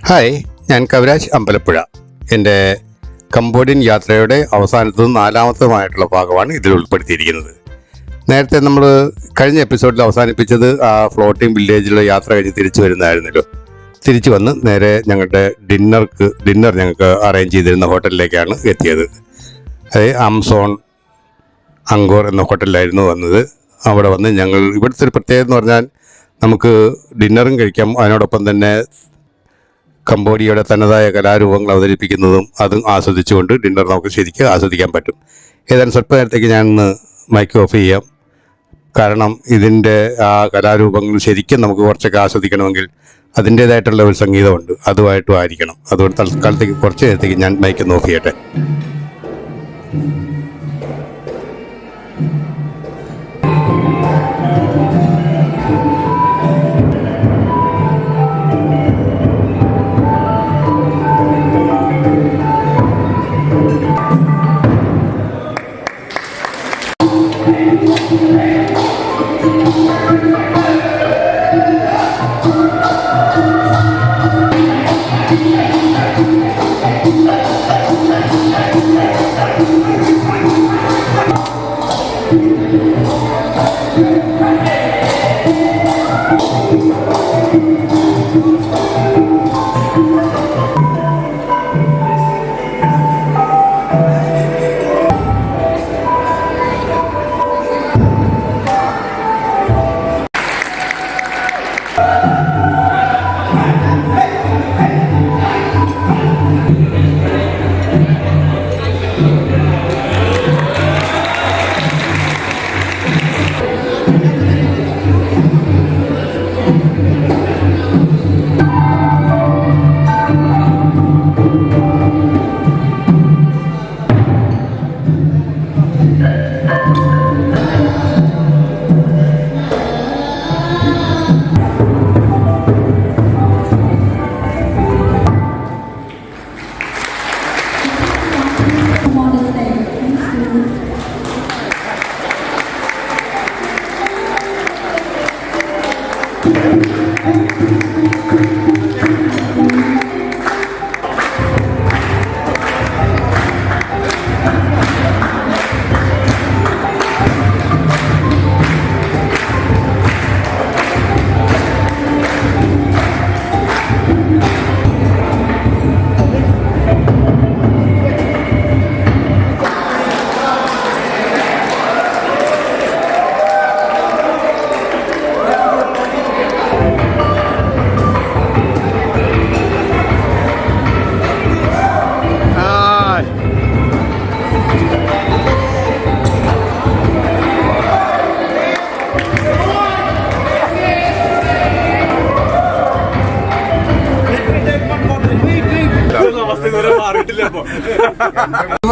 Hi, ഞാൻ കവിരാജ് അമ്പലപ്പുഴ. എൻ്റെ Cambodian യാത്രയുടെ അവസാനത്തതും 4മത്തേതുമായിട്ടുള്ള ഭാഗമാണ് ഇതിൽ ഉൾപ്പെടുത്തിയിരിക്കുന്നത്. നേരത്തെ നമ്മൾ കഴിഞ്ഞ എപ്പിസോഡിൽ അവസാനിപ്പിച്ചത് ആ ഫ്ലോട്ടിംഗ് വില്ലേജിലുള്ള യാത്ര കഴിഞ്ഞ് തിരിച്ചു വരുന്നതായിരുന്നല്ലോ. തിരിച്ചു വന്ന് നേരെ ഞങ്ങളുടെ ഡിന്നർ ഞങ്ങൾക്ക് അറേഞ്ച് ചെയ്തിരുന്ന ഹോട്ടലിലേക്കാണ് എത്തിയത്. അത് ആംസോൺ അങ്കോർ എന്ന ഹോട്ടലിലായിരുന്നു വന്നത്. അവിടെ വന്ന് ഞങ്ങൾ ഇവിടുത്തെ ഒരു പ്രത്യേകത എന്ന് പറഞ്ഞാൽ നമുക്ക് ഡിന്നറും കഴിക്കാം, അതിനോടൊപ്പം തന്നെ കംബോഡിയയുടെ തനതായ കലാരൂപങ്ങൾ അവതരിപ്പിക്കുന്നതും അതും ആസ്വദിച്ചുകൊണ്ട് ഡിന്നർ നമുക്ക് ശരിക്കും ആസ്വദിക്കാൻ പറ്റും. ഏതാനും സ്വല്പ നേരത്തേക്ക് ഞാനൊന്ന് മൈക്ക് ഓഫ് ചെയ്യാം. കാരണം ഇതിൻ്റെ ആ കലാരൂപങ്ങൾ ശരിക്കും നമുക്ക് കുറച്ചൊക്കെ ആസ്വദിക്കണമെങ്കിൽ അതിൻ്റേതായിട്ടുള്ള ഒരു സംഗീതമുണ്ട്, അതുമായിട്ടും ആയിരിക്കണം. അതുകൊണ്ട് തൽക്കാലത്തേക്ക് കുറച്ച് നേരത്തേക്ക് ഞാൻ മൈക്ക് ഓഫ് ചെയ്യട്ടെ.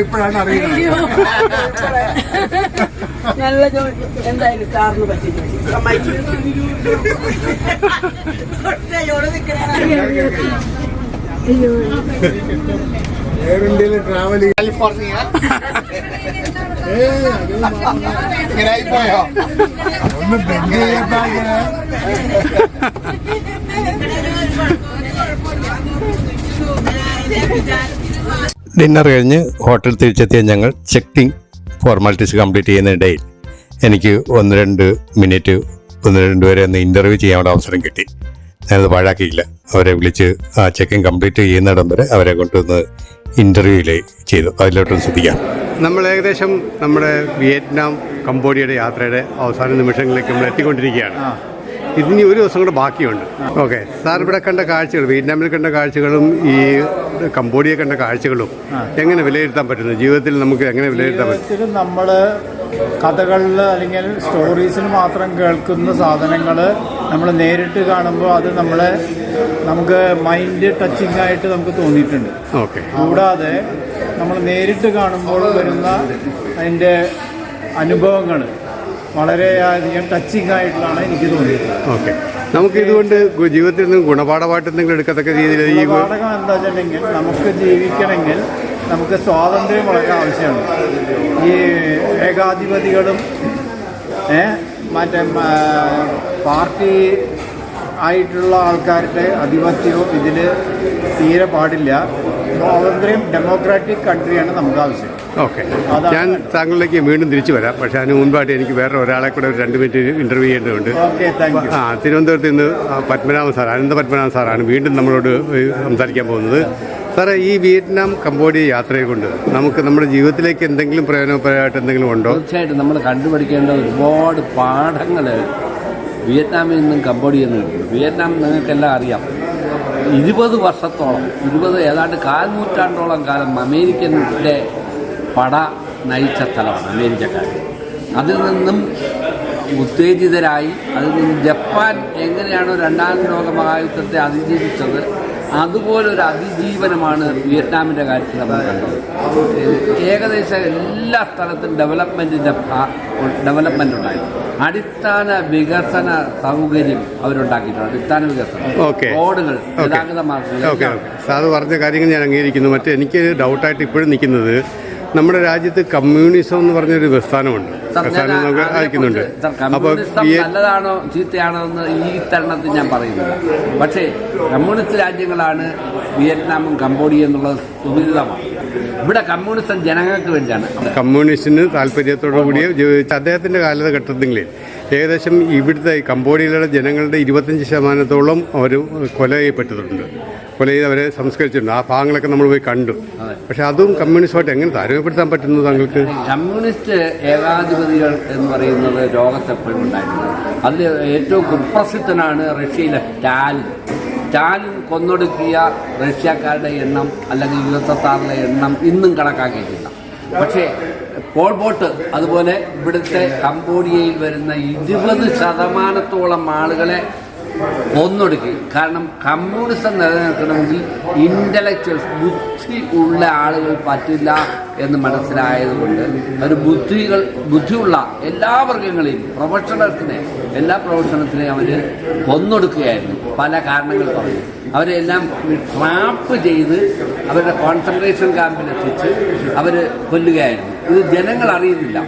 ഇപ്പോഴാണ് അറിയുന്നത്. നല്ല എന്തായാലും സാറിന് പറ്റില്ല. എയർ ഇന്ത്യയിൽ ട്രാവൽ കാലിഫോർണിയ പോയോ ഒന്ന് ഡിന്നർ കഴിഞ്ഞ് ഹോട്ടൽ തിരിച്ചെത്തിയ ഞങ്ങൾ ചെക്കിംഗ് ഫോർമാലിറ്റീസ് കംപ്ലീറ്റ് ചെയ്യുന്നതിനിടയിൽ എനിക്ക് 1-2 മിനിറ്റ് 1-2 പേരെ ഒന്ന് ഇൻ്റർവ്യൂ ചെയ്യാനുള്ള അവസരം കിട്ടി. ഞാനത് പാഴാക്കിയില്ല. അവരെ വിളിച്ച് ആ ചെക്കിംഗ് കംപ്ലീറ്റ് ചെയ്യുന്നിടം വരെ അവരെ കൊണ്ടുവന്ന് ഇൻ്റർവ്യൂവിൽ ചെയ്തു. അതിലോട്ടൊന്ന് ശ്രദ്ധിക്കാം. നമ്മൾ ഏകദേശം നമ്മുടെ വിയറ്റ്നാം കംബോഡിയയുടെ യാത്രയുടെ അവസാന നിമിഷങ്ങളിലേക്ക് നമ്മൾ എത്തിക്കൊണ്ടിരിക്കുകയാണ്. ഇതിനി ഒരു ദിവസം കൂടെ ബാക്കിയുണ്ട്. ഓക്കെ സാർ, ഇവിടെ കണ്ട കാഴ്ചകൾ, വിയറ്റ്നാമിൽ കണ്ട കാഴ്ചകളും ഈ കംബോഡിയ കണ്ട കാഴ്ചകളും എങ്ങനെ വിലയിരുത്താൻ പറ്റുന്നു? ജീവിതത്തിൽ നമുക്ക് എങ്ങനെ വിലയിരുത്താൻ പറ്റും? നമ്മൾ കഥകളിൽ അല്ലെങ്കിൽ സ്റ്റോറീസിൽ മാത്രം കേൾക്കുന്ന സാധനങ്ങൾ നമ്മൾ നേരിട്ട് കാണുമ്പോൾ അത് നമുക്ക് മൈൻഡ് ടച്ചിങ് ആയിട്ട് നമുക്ക് തോന്നിയിട്ടുണ്ട്. ഓക്കെ. കൂടാതെ നമ്മൾ നേരിട്ട് കാണുമ്പോൾ വരുന്ന അതിൻ്റെ അനുഭവങ്ങൾ വളരെയധികം ടച്ചിങ് ആയിട്ടുള്ളതാണ് എനിക്ക് തോന്നിയിട്ടുള്ളത്. ഓക്കെ, നമുക്ക് ഇതുകൊണ്ട് ജീവിതത്തിൽ നിന്ന് ഗുണപാഠമായിട്ട് എന്തെങ്കിലും എടുക്കത്തക്ക രീതിയിൽ ഈ പാഠകം എന്താ വെച്ചിട്ടുണ്ടെങ്കിൽ നമുക്ക് ജീവിക്കണമെങ്കിൽ നമുക്ക് സ്വാതന്ത്ര്യം വളരെ ആവശ്യമാണ്. ഈ ഏകാധിപതികളും മറ്റേ പാർട്ടി ആയിട്ടുള്ള ആൾക്കാരുടെ ആധിപത്യവും ഇതിൽ തീരെ പാടില്ല. സ്വാതന്ത്ര്യം ഡെമോക്രാറ്റിക് കൺട്രിയാണ് നമുക്ക് ആവശ്യം. ഓക്കെ, ഞാൻ താങ്കളിലേക്ക് വീണ്ടും തിരിച്ചു വരാം. പക്ഷേ അതിന് മുൻപായിട്ട് എനിക്ക് വേറെ ഒരാളെ കൂടെ ഒരു 2 മിനിറ്റ് ഇൻ്റർവ്യൂ ചെയ്യേണ്ടതുണ്ട്. Okay, thank you. തിരുവനന്തപുരത്ത് നിന്ന് പത്മനാഭൻ സാർ, അനന്ത പത്മനാഭൻ സാറാണ് വീണ്ടും നമ്മളോട് സംസാരിക്കാൻ പോകുന്നത്. സാറേ, ഈ വിയറ്റ്നാം കംബോഡിയ യാത്രയെ കൊണ്ട് നമുക്ക് നമ്മുടെ ജീവിതത്തിലേക്ക് എന്തെങ്കിലും പ്രയോജനപരമായിട്ട് എന്തെങ്കിലും ഉണ്ടോ? തീർച്ചയായിട്ടും നമ്മൾ കണ്ടുപിടിക്കേണ്ട ഒരുപാട് പാഠങ്ങൾ വിയറ്റ്നാമിൽ നിന്നും കംബോഡിയയിൽ നിന്നും കിട്ടും. വിയറ്റ്നാം നിങ്ങൾക്കെല്ലാം അറിയാം, 20 വർഷത്തോളം, ഏതാണ്ട് 4 നൂറ്റാണ്ടോളം കാലം അമേരിക്കൻ്റെ പട നയിച്ച സ്ഥലമാണ് അമേരിക്കക്കാർ. അതിൽ നിന്നും ഉത്തേജിതരായി, അതിൽ നിന്നും ജപ്പാൻ എങ്ങനെയാണോ 2ാം ലോക മഹായുദ്ധത്തെ അതിജീവിച്ചത്, അതുപോലൊരു അതിജീവനമാണ് വിയറ്റ്നാമിൻ്റെ കാര്യത്തിൽ നമ്മൾ കണ്ടത്. ഏകദേശം എല്ലാ സ്ഥലത്തും ഡെവലപ്മെൻ്റ് ഉണ്ടായിരുന്നു. അടിസ്ഥാന വികസന സൗകര്യം അവരുണ്ടാക്കിയിട്ടുണ്ട്. അടിസ്ഥാന വികസനം, റോഡുകൾ, ഗതാഗത മാർഗങ്ങൾ. സാറ് പറഞ്ഞ കാര്യങ്ങൾ ഞാൻ അംഗീകരിക്കുന്നു. മറ്റേ എനിക്ക് ഡൗട്ടായിട്ട് ഇപ്പോഴും നിൽക്കുന്നത്, നമ്മുടെ രാജ്യത്ത് കമ്മ്യൂണിസം എന്ന് പറഞ്ഞൊരു പ്രസ്ഥാനമുണ്ട്, നമുക്ക് അയക്കുന്നുണ്ട്. അപ്പോൾ നല്ലതാണോ ചീത്തയാണോ എന്ന് ഈ തരണത്തിൽ ഞാൻ പറയുന്നില്ല. പക്ഷേ കമ്മ്യൂണിസ്റ്റ് രാജ്യങ്ങളാണ് വിയറ്റ്നാമും കംബോഡിയ എന്നുള്ളത് സുവിദിതമാണ്. ഇവിടെ കമ്മ്യൂണിസം ജനങ്ങൾക്ക് വേണ്ടിയാണ്. കമ്മ്യൂണിസ്റ്റിന് താല്പര്യത്തോടു കൂടി അദ്ദേഹത്തിൻ്റെ കാലഘട്ടത്തിൽ ഏകദേശം ഇവിടുത്തെ കംബോഡിയയിലെ ജനങ്ങളുടെ 25% അവർ കൊല ചെയ്യപ്പെട്ടിട്ടുണ്ട്. കൊല ചെയ്ത് അവരെ സംസ്കരിച്ചിട്ടുണ്ട്. ആ ഭാഗങ്ങളൊക്കെ നമ്മൾ പോയി കണ്ടു. പക്ഷെ അതും കമ്മ്യൂണിസ്റ്റുമായിട്ട് എങ്ങനെ താരതമ്യപ്പെടുത്താൻ പറ്റുന്നു താങ്കൾക്ക്? കമ്മ്യൂണിസ്റ്റ് ഏകാധിപതികൾ എന്ന് പറയുന്നത് ലോകത്തെപ്പോഴും ഉണ്ടായിട്ടുണ്ട്. അതിൽ ഏറ്റവും കുപ്രസിദ്ധനാണ് റഷ്യയിലെ സ്റ്റാലിൻ കൊന്നൊടുക്കിയ റഷ്യക്കാരുടെ എണ്ണം അല്ലെങ്കിൽ USSRലെ എണ്ണം ഇന്നും കണക്കാക്കിയിട്ടില്ല. പക്ഷേ പോൾ പോട്ട് അതുപോലെ ഇവിടുത്തെ കംബോഡിയയിൽ വരുന്ന 20% ആളുകളെ കൊന്നൊടുക്കി. കാരണം കമ്മ്യൂണിസം നിലനിൽക്കണമെങ്കിൽ ഇൻ്റലക്ച്വൽസ്, ബുദ്ധി ഉള്ള ആളുകൾ പറ്റില്ല എന്ന് മനസ്സിലായതുകൊണ്ട് ഒരു ബുദ്ധിയുള്ള എല്ലാ വർഗങ്ങളെയും, എല്ലാ പ്രൊഫഷണൽസിനെയും അവർ കൊന്നൊടുക്കുകയായിരുന്നു. പല കാരണങ്ങൾ പറഞ്ഞു. അവരെല്ലാം ട്രാപ്പ് ചെയ്ത് അവരുടെ കോൺസെൻട്രേഷൻ ക്യാമ്പിലെത്തിച്ച് അവർ കൊല്ലുകയായിരുന്നു. ഇത് ജനങ്ങൾ അറിയുന്നില്ല.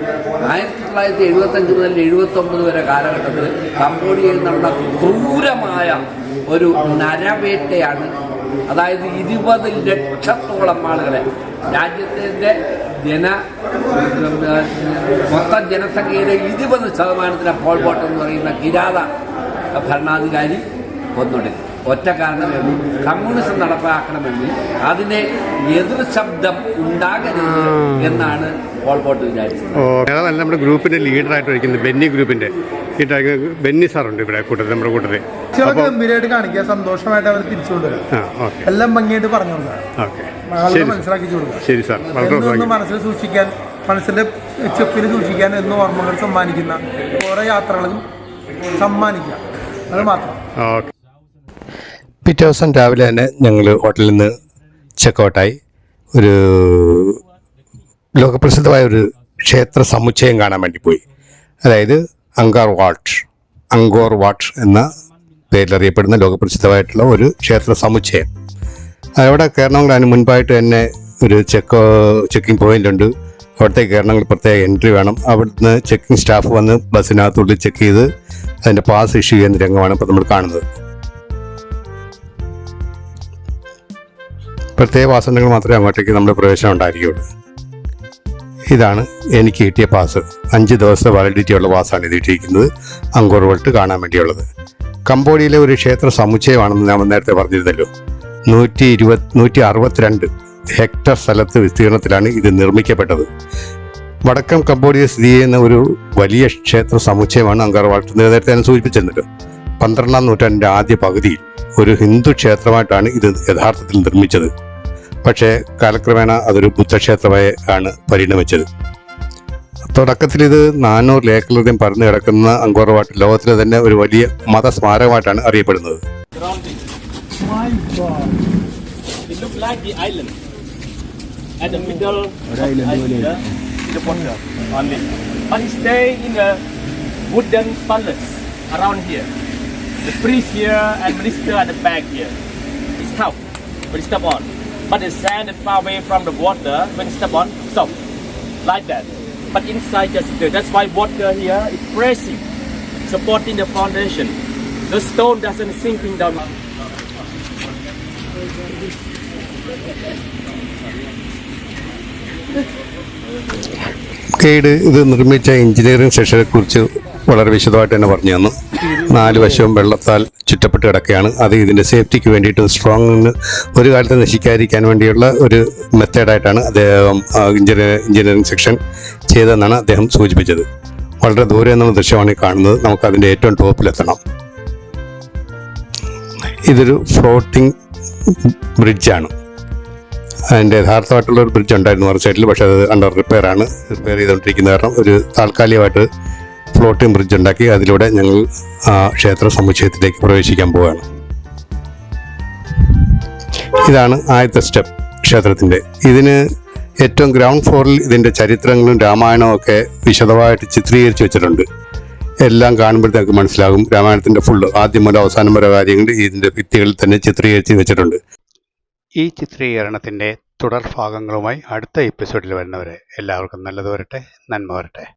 1975 മുതൽ 79 വരെ കാലഘട്ടത്തിൽ കംബോഡിയയിൽ നടന്ന ക്രൂരമായ ഒരു നരവേട്ടയാണ്. അതായത് 20 ലക്ഷത്തോളം ആളുകളെ രാജ്യത്തിൻ്റെ മൊത്തം ജനസംഖ്യയുടെ 20% പോൾ പോട്ട് എന്ന് പറയുന്ന കിരാത ഭരണാധികാരി കൊന്നൊടുക്കി. ഒറ്റ കാരണമേ ഉള്ളൂ, കമ്മ്യൂണിസം നടപ്പാക്കണമെങ്കിൽ അതിനെ എതിർ ശബ്ദം ഉണ്ടാകരുത് എന്നാണ് പോൾ പോട്ട് വിചാരിച്ചത്. നമ്മുടെ ഗ്രൂപ്പിന്റെ ലീഡറായിട്ട് ഇരിക്കുന്നത് ബെന്നി സാറുണ്ട് ഇവിടെ കൂട്ടത്തിൽ, നമ്മുടെ കൂട്ടത്തിൽ. ഗംഭീരമായിട്ട് കാണിക്കുക, സന്തോഷമായിട്ട് അവർ തിരിച്ചു കൊണ്ടുവരാം, എല്ലാം ഭംഗിയായിട്ട് പറഞ്ഞു കൊടുക്കാം, മനസ്സിലാക്കി കൊടുക്കാം. ശരി സാർ, മനസ്സിൽ സൂക്ഷിക്കാൻ, മനസ്സിന്റെ ചെപ്പിൽ സൂക്ഷിക്കാൻ എന്നും ഓർമ്മകൾ സമ്മാനിക്കുന്ന ഓരോ യാത്രകളും സമ്മാനിക്കുക, അത് മാത്രം. പിറ്റേ ദിവസം രാവിലെ തന്നെ ഞങ്ങൾ ഹോട്ടലിൽ നിന്ന് ചെക്കൗട്ടായി ഒരു ലോകപ്രസിദ്ധമായ ഒരു ക്ഷേത്ര സമുച്ചയം കാണാൻ വേണ്ടി പോയി. അതായത് അങ്കോർ വാട്ട് എന്ന പേരിലറിയപ്പെടുന്ന ലോകപ്രസിദ്ധമായിട്ടുള്ള ഒരു ക്ഷേത്ര സമുച്ചയം. അവിടെ കയറണമെങ്കിൽ അതിന് മുൻപായിട്ട് തന്നെ ഒരു ചെക്കിംഗ് പോയിന്റ് ഉണ്ട്. അവിടത്തേക്ക് കയറണമെങ്കിൽ പ്രത്യേക എൻട്രി വേണം. അവിടുന്ന് ചെക്കിംഗ് സ്റ്റാഫ് വന്ന് ബസ്സിനകത്തുള്ളിൽ ചെക്ക് ചെയ്ത് അതിൻ്റെ പാസ് ഇഷ്യൂ ചെയ്യുന്ന രംഗമാണ് ഇപ്പോൾ നമ്മൾ കാണുന്നത്. പ്രത്യേക പാസുണ്ടെങ്കിൽ മാത്രമേ അങ്ങോട്ടേക്ക് നമ്മുടെ പ്രവേശനം ഉണ്ടായിരിക്കുകയുള്ളൂ. ഇതാണ് എനിക്ക് കിട്ടിയ പാസ്. 5 ദിവസത്തെ വാലിഡിറ്റി ഉള്ള പാസ്സാണ് ഇത് ഇട്ടിരിക്കുന്നത്, അങ്കോർ വാട്ട് കാണാൻ വേണ്ടിയുള്ളത്. കംബോഡിയയിലെ ഒരു ക്ഷേത്ര സമുച്ചയമാണെന്ന് ഞാൻ നേരത്തെ പറഞ്ഞിരുന്നല്ലോ. 162 ഹെക്ടർ സ്ഥലത്ത് വിസ്തീർണത്തിലാണ് ഇത് നിർമ്മിക്കപ്പെട്ടത്. വടക്കൻ കംബോഡിയ സ്ഥിതി ചെയ്യുന്ന ഒരു വലിയ ക്ഷേത്ര സമുച്ചയമാണ് അങ്കോർ വാട്ട്. നേരത്തെ ഞാൻ സൂചിപ്പിച്ചിരുന്നല്ലോ, 12ാം നൂറ്റാണ്ടിൻ്റെ ആദ്യ പകുതിയിൽ ഒരു ഹിന്ദു ക്ഷേത്രമായിട്ടാണ് ഇത് യഥാർത്ഥത്തിൽ നിർമ്മിച്ചത്. പക്ഷേ കാലക്രമേണ അതൊരു ബുദ്ധക്ഷേത്രമായി ആണ് പരിണമിച്ചത്. തുടക്കത്തിൽ ഇത് 400 ഏക്കറിലധികം പരന്നു കിടക്കുന്ന അങ്കോർ വാട്ട് ലോകത്തിലെ തന്നെ ഒരു വലിയ മതസ്മാരകമായിട്ടാണ് അറിയപ്പെടുന്നത്. The priest here and minister at the back here. It's tough when you step on. But the sand is far away from the water. When you step on, stop. Like that. But inside just there. That's why water here is pressing, supporting the foundation. The stone doesn't sinking down. Guide ഇത് നിർമ്മിച്ച engineering സെക്ഷനെ കുറിച്ച് വളരെ വിശദമായിട്ട് തന്നെ പറഞ്ഞു തന്നു. 4 വശവും വെള്ളത്താൽ ചുറ്റപ്പെട്ട് കിടക്കുകയാണ്. അത് ഇതിൻ്റെ സേഫ്റ്റിക്ക് വേണ്ടിയിട്ട് സ്ട്രോങ്ങിന് ഒരു കാലത്ത് നശിക്കാതിരിക്കാൻ വേണ്ടിയുള്ള ഒരു മെത്തേഡായിട്ടാണ് അദ്ദേഹം എഞ്ചിനീയറിംഗ് സെക്ഷൻ ചെയ്തതെന്നാണ് അദ്ദേഹം സൂചിപ്പിച്ചത്. വളരെ ദൂരെ നിന്നുള്ള ദൃശ്യമാണ് ഈ കാണുന്നത്. നമുക്കതിൻ്റെ ഏറ്റവും ടോപ്പിലെത്തണം. ഇതൊരു ഫ്ലോട്ടിംഗ് ബ്രിഡ്ജാണ്. അതിൻ്റെ യഥാർത്ഥമായിട്ടുള്ള ഒരു ബ്രിഡ്ജ് ഉണ്ടായിരുന്നു മറു സൈഡിൽ, പക്ഷേ അത് റിപ്പയർ ചെയ്തുകൊണ്ടിരിക്കുന്ന കാരണം ഒരു താൽക്കാലികമായിട്ട് ഫ്ലോട്ടിംഗ് ബ്രിഡ്ജ് ഉണ്ടാക്കി അതിലൂടെ ഞങ്ങൾ ക്ഷേത്ര സമുച്ചയത്തിലേക്ക് പ്രവേശിക്കാൻ പോവുകയാണ്. ഇതാണ് ആദ്യത്തെ സ്റ്റെപ്പ് ക്ഷേത്രത്തിൻ്റെ. ഇതിന് ഏറ്റവും ഗ്രൗണ്ട് ഫ്ലോറിൽ ഇതിൻ്റെ ചരിത്രങ്ങളും രാമായണവും ഒക്കെ വിശദമായിട്ട് ചിത്രീകരിച്ച് വെച്ചിട്ടുണ്ട്. എല്ലാം കാണുമ്പോഴത്തേക്ക് മനസ്സിലാകും. രാമായണത്തിൻ്റെ ഫുള്ള് ആദ്യം മുതൽ അവസാനം വരെ കാര്യങ്ങൾ ഇതിൻ്റെ ഭിത്തികളിൽ തന്നെ ചിത്രീകരിച്ച് വെച്ചിട്ടുണ്ട്. ഈ ചിത്രീകരണത്തിൻ്റെ തുടർ ഭാഗങ്ങളുമായി അടുത്ത എപ്പിസോഡിൽ വരുന്നവരെ എല്ലാവർക്കും നല്ലത് വരട്ടെ, നന്മ വരട്ടെ.